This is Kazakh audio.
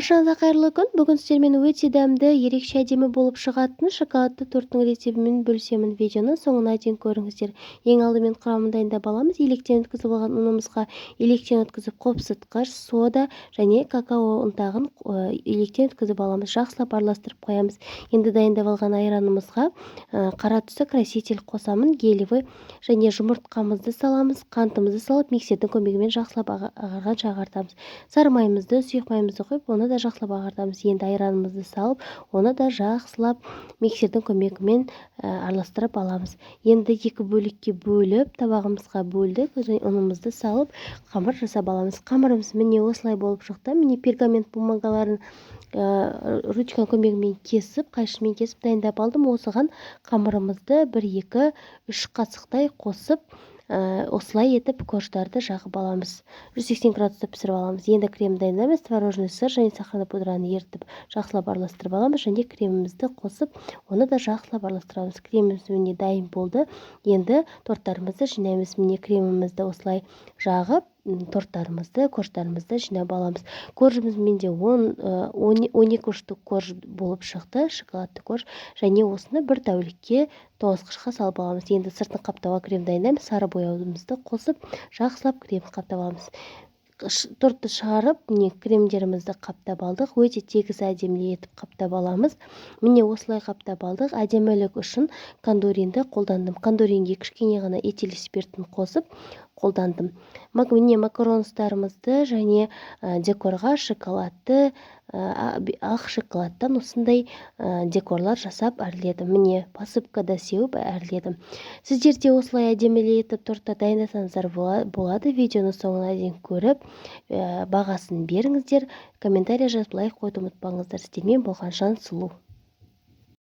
Баршаңызға қайырлы күн. Бүгін сіздермен өте дәмді, ерекше әдемі болып шығатын шоколадты торттың рецептімен бөлісемін. Видеоны соңына дейін көріңіздер. Ең алдымен құрамын дайындап аламыз. Електен өткізіп алған ұнымызға електен өткізіп қопсытқыш, сода және какао ұнтағын електен өткізіп аламыз. Жақсылап араластырып қоямыз. Енді дайындап алған айранымызға қара түсті краситель қосамын. Гелевый және жұмыртқамызды саламыз. Қантымызды салып миксердің көмегімен жақсылап ағарғанша ағартамыз. Сары майымызды, сұйық майымызды қойып, оны да жақсылап ағартамыз. Енді айранымызды салып, оны да жақсылап миксердің көмегімен араластырып аламыз. Енді екі бөлікке бөліп, табағымызға бөлдік, ұнымызды салып, қамыр жасап аламыз. Қамырымыз міне осылай болып шықты. Міне пергамент бумагаларын ручка көмегімен кесіп, қайшымен кесіп дайындап алдым. Осыған қамырымызды 1-2-3 қасықтай қосып, осылай етіп корждарды жағып аламыз. 180 градуста пісіріп аламыз. Енді крем дайындаймыз. Творожный сыр және сахарный пудраны ертіп жақсылап араластырып аламыз және кремімізді қосып, оны да жақсылап араластырамыз. Креміміз міне дайын болды. Енді торттарымызды жинаймыз. Міне кремімізді осылай жағып, торттарымызды, корждарымызды жинап аламыз. Коржымыз менде 12 штук корж болып шықты, шоколадты корж, және осыны бір тәулікке тоңазытқышқа салып аламыз. Енді сыртын қаптауға крем дайындаймыз. Сары бояуымызды қосып, жақсылап крем қаптап аламыз. Тортты шығарып, міне кремдерімізді қаптап алдық. Өте тегіс әдемі етіп қаптап аламыз. Міне осылай қаптап алдық. Әдемілік үшін кондоринді қолдандым. Кондоринге кішкене ғана этил спиртін қосып қолдандым. Міне макаронстарымызды және декорға шоколадты, ақ шоколадтан осындай декорлар жасап әрледім. Міне посыпкада сеуіп әрледім. Сіздер де осылай әдемілі етіп тортты дайындасаңыздар болады. Видеоны соңына дейін көріп, бағасын беріңіздер. Комментарий жазып лайк қойды ұмытпаңыздар. Сіздермен болған Жансұлу.